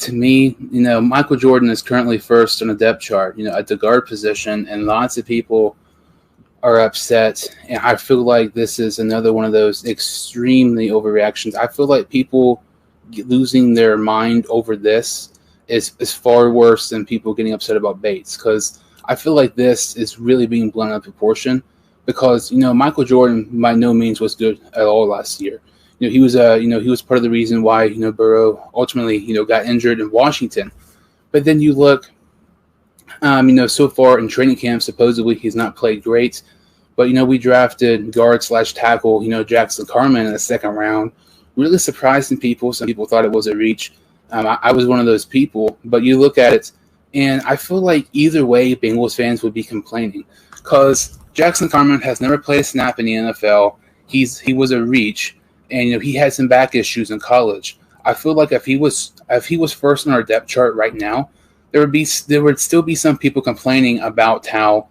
to me, Michael Jordan is currently first on the depth chart, at the guard position, and lots of people are upset. And I feel like this is another one of those extremely overreactions. I feel like people losing their mind over this is far worse than people getting upset about Bates, because I feel like this is really being blown out of proportion, because, Michael Jordan by no means was good at all last year. He was he was part of the reason why, Burrow ultimately, got injured in Washington. But then you look, so far in training camp, supposedly he's not played great. But, we drafted guard/tackle, Jackson Carman in the second round. Really surprising people. Some people thought it was a reach. I was one of those people. But you look at it, and I feel like either way, Bengals fans would be complaining, because Jackson Carman has never played a snap in the NFL. He was a reach, and he had some back issues in college. I feel like if he was first on our depth chart right now, there would still be some people complaining about how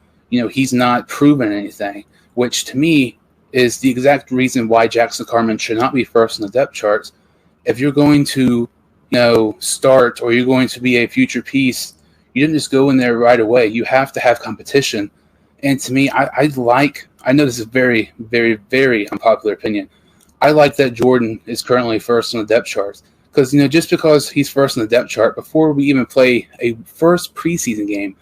he's not proven anything, which to me is the exact reason why Jackson Carman should not be first on the depth charts. If you're going to start, or you're going to be a future piece, you didn't just go in there right away. You have to have competition. And to me, I know this is very, very, very unpopular opinion. I like that Jordan is currently first on the depth charts, because, just because he's first on the depth chart before we even play a first preseason game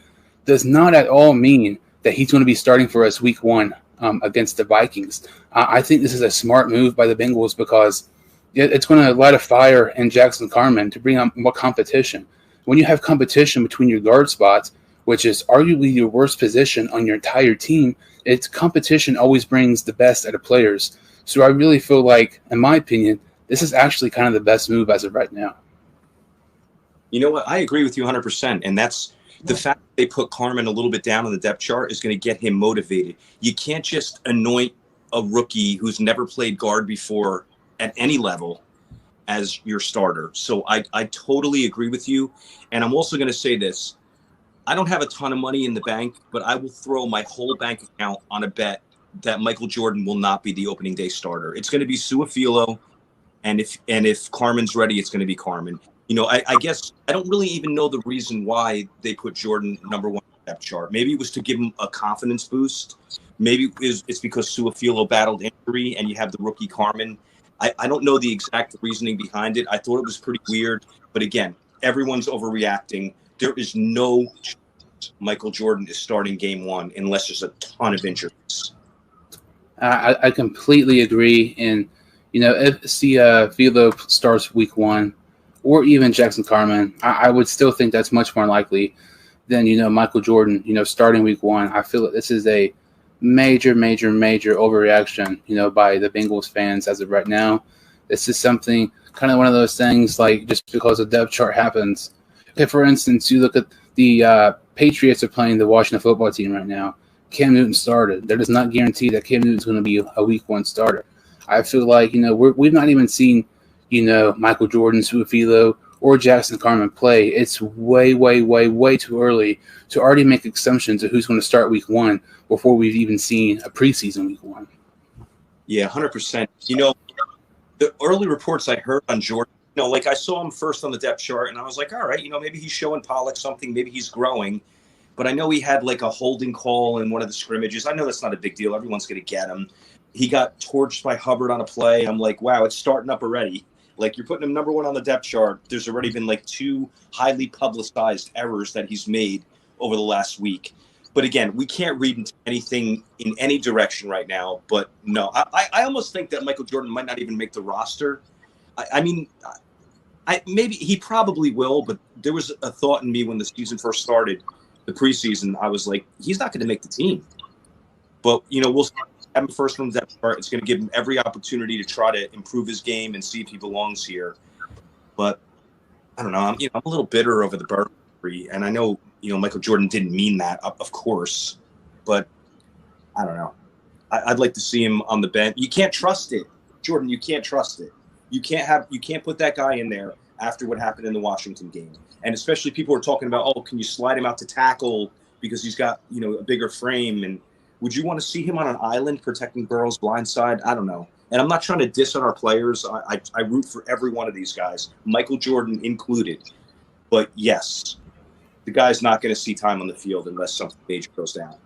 does not at all mean that he's going to be starting for us week 1 against the Vikings. I think this is a smart move by the Bengals, because it's going to light a fire in Jackson Carman to bring up more competition. When you have competition between your guard spots, which is arguably your worst position on your entire team, it's competition always brings the best out of players. So I really feel like, in my opinion, this is actually kind of the best move as of right now. You know what? I agree with you 100%. And that's the fact that they put Carman a little bit down on the depth chart is going to get him motivated. You can't just anoint a rookie who's never played guard before at any level as your starter. So I totally agree with you. And I'm also going to say this. I don't have a ton of money in the bank, but I will throw my whole bank account on a bet that Michael Jordan will not be the opening day starter. It's going to be Su'a-Filo, and if Carman's ready, it's going to be Carman. I guess I don't really even know the reason why they put Jordan number 1 depth chart. Maybe it was to give him a confidence boost. Maybe it's because Su'a-Filo battled injury and you have the rookie Carman. I don't know the exact reasoning behind it. I thought it was pretty weird. But again, everyone's overreacting. There is no chance Michael Jordan is starting game 1 unless there's a ton of injuries. I completely agree. And, if Philo starts week 1, or even Jackson Carman, I would still think that's much more likely than, Michael Jordan, starting week 1. I feel that this is a major, major, major overreaction, by the Bengals fans as of right now. This is something, kind of one of those things, like, just because the depth chart happens. Okay, for instance, you look at the Patriots are playing the Washington football team right now. Cam Newton started. That does not guarantee that Cam Newton's going to be a week 1 starter. I feel like, we've not even seen, Michael Jordan, Su'a-Filo, or Jackson Carman play. It's way, way, way, way too early to already make assumptions of who's going to start week 1 before we've even seen a preseason week 1. Yeah, 100%. The early reports I heard on Jordan, like I saw him first on the depth chart, and I was like, all right, maybe he's showing Pollock something, maybe he's growing. But I know he had like a holding call in one of the scrimmages. I know that's not a big deal. Everyone's going to get him. He got torched by Hubbard on a play. I'm like, wow, it's starting up already. Like, you're putting him number 1 on the depth chart. There's already been like 2 highly publicized errors that he's made over the last week. But again, we can't read into anything in any direction right now. But no, I almost think that Michael Jordan might not even make the roster. Maybe he probably will, but there was a thought in me when the season first started, the preseason. I was like, he's not going to make the team. But, we'll have him first from the depth chart. It's going to give him every opportunity to try to improve his game and see if he belongs here. But I don't know. I'm a little bitter over the Burberry, and I know, Michael Jordan didn't mean that, of course. But I don't know. I'd like to see him on the bench. You can't trust it, Jordan. You can't trust it. You can't put that guy in there after what happened in the Washington game. And especially people are talking about, can you slide him out to tackle because he's got, a bigger frame? And would you want to see him on an island protecting Burrow's blind side? I don't know. And I'm not trying to diss on our players. I root for every one of these guys, Michael Jordan included. But yes, the guy's not going to see time on the field unless something major goes down.